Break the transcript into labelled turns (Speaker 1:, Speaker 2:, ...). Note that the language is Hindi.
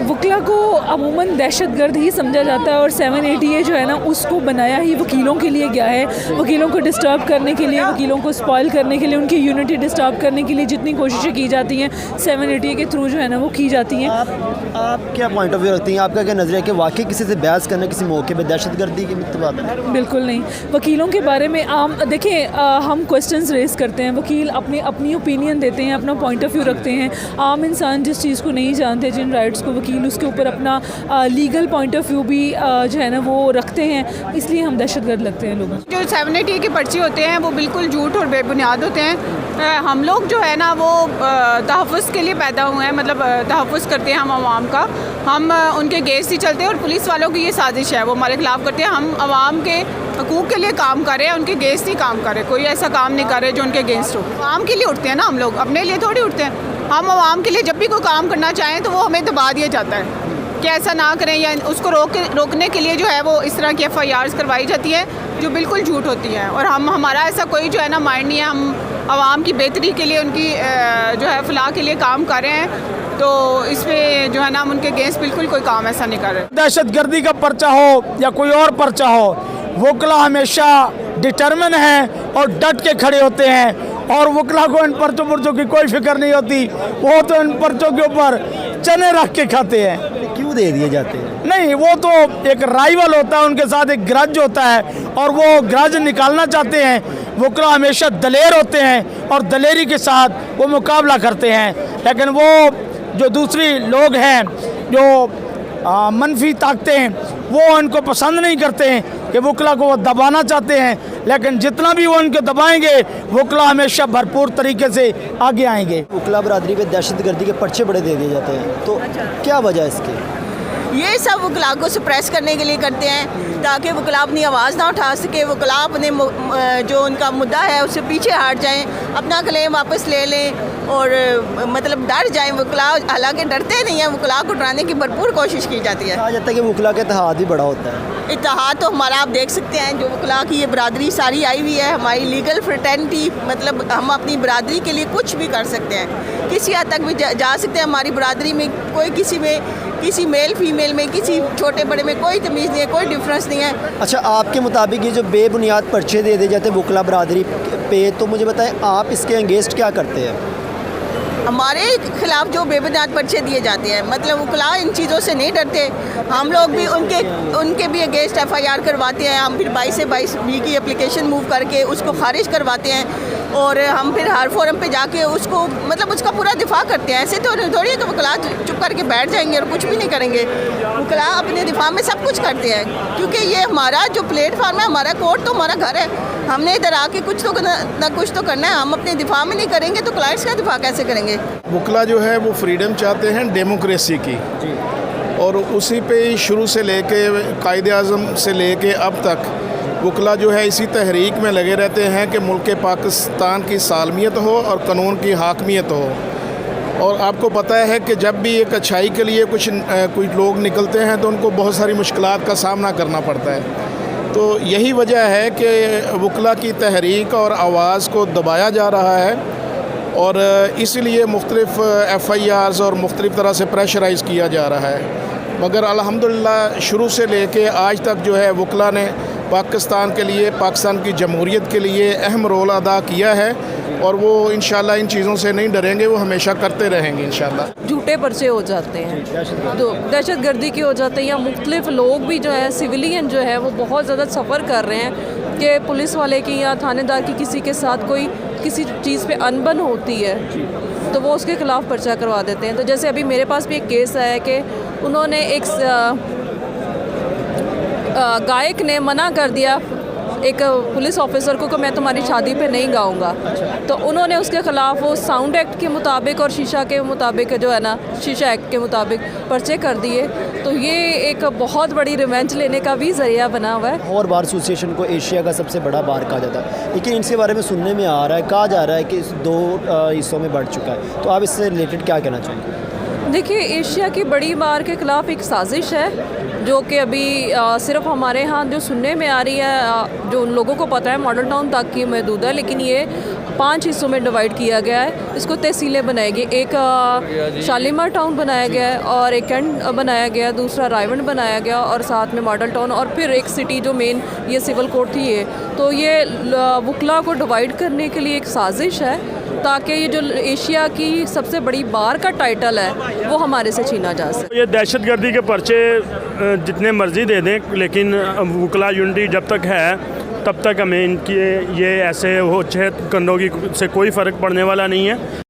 Speaker 1: वकीला को अमूमन दहशतगर्द ही समझा जाता है और 780 जो है ना उसको बनाया ही वकीलों के लिए गया है, वकीलों को डिस्टर्ब करने के लिए, वकीलों को स्पॉइल करने के लिए, उनकी यूनिटी डिस्टर्ब करने के लिए जितनी कोशिशें की जाती हैं 780 के थ्रू जो है ना वो की जाती हैं।
Speaker 2: आप क्या पॉइंट ऑफ व्यू रखती हैं, आपका क्या नज़रिया कि वाकई किसी से बहस करना किसी मौके पर दहशतगर्दी की बात है?
Speaker 1: बिल्कुल नहीं। वकीलों के बारे में आम देखिए हम क्वेश्चंस रेस करते हैं, वकील अपनी ओपिनियन देते हैं, अपना पॉइंट ऑफ व्यू रखते हैं। आम इंसान जिस चीज़ को नहीं जानते, जिन राइट्स को, वकील उसके ऊपर अपना लीगल पॉइंट ऑफ व्यू भी जो है ना वो रखते हैं, इसलिए हम दहशतगर्द लगते हैं लोगों को।
Speaker 3: जो 780 के पर्चे होते हैं वो बिल्कुल झूठ और बेबुनियाद होते हैं। हम लोग जो है ना वो तहफ़्फ़ुज़ के लिए पैदा हुए हैं, मतलब तहफ़्फ़ुज़ करते हैं हम आवाम का, हम उनके गेस ही चलते हैं और पुलिस वालों की ये साजिश है, वो हमारे खिलाफ करते हैं। हम आवाम के हकूक़ के लिए काम कर रहे हैं, उनके गेंस्ट नहीं काम कर रहे, कोई ऐसा काम नहीं कर रहे जो उनके गेंस्ट हो। आवाम के लिए उठते हैं ना हम लोग, अपने लिए थोड़ी उठते हैं। हम आवाम के लिए जब भी कोई काम करना चाहें तो वो हमें दबा दिया जाता है कि ऐसा ना करें, या उसको रोकने के लिए जो है वो इस तरह की FIRs करवाई जाती है जो बिल्कुल झूठ होती हैं। और हमारा ऐसा कोई जो है ना माइंड नहीं है, हम आवाम की बेहतरी के लिए, उनकी जो है फलाह के लिए काम कर रहे हैं, तो इसमें जो है ना हम उनके अगेंस्ट बिल्कुल कोई काम ऐसा नहीं कर रहे।
Speaker 4: दहशतगर्दी का पर्चा हो या कोई और पर्चा हो, वकला हमेशा डिटर्मिन है और डट के खड़े होते हैं, और वकला को इन पर्चों की कोई फिक्र नहीं होती, वो तो इन पर्चों के ऊपर चने रख के खाते हैं।
Speaker 2: क्यों दे दिए जाते हैं?
Speaker 4: नहीं, वो तो एक राइवल होता है, उनके साथ एक ग्रज होता है और वो ग्रज निकालना चाहते हैं। वकला हमेशा दलेर होते हैं और दलेरी के साथ वो मुकाबला करते हैं, लेकिन वो जो दूसरी लोग हैं जो मनफी ताकतें हैं वो उनको पसंद नहीं करते हैं कि वकला को वो दबाना चाहते हैं, लेकिन जितना भी वो उनको दबाएंगे वकला हमेशा भरपूर तरीके से आगे आएंगे।
Speaker 2: वकला बरादरी पे दहशतगर्दी के पर्चे बड़े दे दिए जाते हैं, तो क्या वजह है इसकी?
Speaker 5: ये सब वकला को सप्रेस करने के लिए करते हैं ताकि वकला अपनी आवाज़ ना उठा सके, वकला अपने जो उनका मुद्दा है उससे पीछे हट जाएं, अपना क्लेम वापस ले लें और मतलब डर जाएं वकला। हालांकि डरते नहीं हैं, वकला को डराने की भरपूर कोशिश की जाती है।
Speaker 2: कहा जाता है कि वकला का इत्तेहाद भी बड़ा होता है।
Speaker 5: इत्तेहाद तो हमारा आप देख सकते हैं, जो वकला की ये बरादरी सारी आई हुई है, हमारी लीगल फ्रेटर्निटी, मतलब हम अपनी बरादरी के लिए कुछ भी कर सकते हैं, किसी हद तक भी जा सकते हैं। हमारी बरादरी में कोई किसी मेल फीमेल में, किसी छोटे बड़े में कोई तमीज़ नहीं है, कोई डिफरेंस नहीं है।
Speaker 2: अच्छा, आपके मुताबिक ये जो बेबुनियाद पर्चे दे दिए जाते हैं वकला बरादरी पे, तो मुझे बताएं आप इसके अगेंस्ट क्या करते हैं?
Speaker 5: हमारे खिलाफ जो बेबुनियाद पर्चे दिए जाते हैं, मतलब वकला इन चीज़ों से नहीं डरते। हम लोग भी उनके भी अगेंस्ट FIR करवाते हैं। हम फिर 22 से 22B की एप्लीकेशन मूव करके उसको खारिज करवाते हैं और हम फिर हर फोरम पे जाके उसको मतलब उसका पूरा दिफा करते हैं। ऐसे तो थोड़ी है कि वकला चुप करके बैठ जाएंगे और कुछ भी नहीं करेंगे। वकला अपने दिफा में सब कुछ करते हैं, क्योंकि ये हमारा जो प्लेटफार्म है, हमारा कोर्ट तो हमारा घर है। हमने इधर आके कुछ तो ना कुछ तो करना है। हम अपने दिफा में नहीं करेंगे तो क्लाइंट्स का दिफा कैसे करेंगे?
Speaker 6: वकला जो है वो फ्रीडम चाहते हैं डेमोक्रेसी की, और उसी पे शुरू से लेके कायदे आज़म से लेके अब तक वकला जो है इसी तहरीक में लगे रहते हैं कि मुल्क पाकिस्तान की सालमियत हो और कानून की हाकमियत हो। और आपको पता है कि जब भी एक अच्छाई के लिए कुछ लोग निकलते हैं तो उनको बहुत सारी मुश्किलात का सामना करना पड़ता है। तो यही वजह है कि वकला की तहरीक और आवाज़ को दबाया जा रहा है, और इसलिए मुख्तलिफ़ FIRs और मुख्तलिफ़ तरह से प्रेशराइज़ किया जा रहा है। मगर अल्हम्दुलिल्लाह शुरू से लेके आज तक जो है वकला ने पाकिस्तान के लिए, पाकिस्तान की जमहूरियत के लिए अहम रोल अदा किया है, और वो इंशाल्लाह इन चीज़ों से नहीं डरेंगे, वो हमेशा करते रहेंगे इंशाल्लाह।
Speaker 1: झूठे पर्चे हो जाते हैं, तो दहशतगर्दी के हो जाते हैं, या मुख्तलिफ लोग भी जो है सिविलियन जो है वो बहुत ज़्यादा सफ़र कर रहे हैं कि पुलिस वाले की या थानेदार की किसी के साथ कोई किसी चीज़ पे अनबन होती है तो वो उसके ख़िलाफ़ पर्चा करवा देते हैं। तो जैसे अभी मेरे पास भी एक केस आया कि उन्होंने एक गायक ने मना कर दिया एक पुलिस ऑफिसर को कि मैं तुम्हारी शादी पे नहीं गाऊंगा, तो उन्होंने उसके ख़िलाफ़ वो साउंड एक्ट के मुताबिक और शीशा के मुताबिक जो है ना, शीशा एक्ट के मुताबिक पर्चे कर दिए। तो ये एक बहुत बड़ी रिवेंज लेने का भी ज़रिया बना हुआ है।
Speaker 2: और बार एसोसिएशन को एशिया का सबसे बड़ा बार कहा जाता है, लेकिन इनके बारे में सुनने में आ रहा है, कहा जा रहा है कि इस 2 हिस्सों में बढ़ चुका है, तो आप इससे रिलेटेड क्या कहना चाहेंगे?
Speaker 1: देखिए, एशिया की बड़ी बार के ख़िलाफ़ एक साजिश है जो कि अभी सिर्फ हमारे यहाँ जो सुनने में आ रही है, जो उन लोगों को पता है मॉडल टाउन तक की महदूद है, लेकिन ये 5 हिस्सों में डिवाइड किया गया है। इसको तहसीलें बनाई गई, एक शालीमार टाउन बनाया गया है और एक कैंट बनाया गया, दूसरा रायवंड बनाया गया और साथ में मॉडल टाउन और फिर एक सिटी जो मेन ये सिविल कोर्ट थी ये। तो ये वकला को डिवाइड करने के लिए एक साजिश है ताकि ये जो एशिया की सबसे बड़ी बार का टाइटल है वो हमारे से छीना जा सके।
Speaker 7: ये दहशतगर्दी के पर्चे जितने मर्जी दे दें, लेकिन वकला यूनिटी जब तक है तब तक हमें इनकी ये ऐसे हो छह कंडों की से कोई फ़र्क पड़ने वाला नहीं है।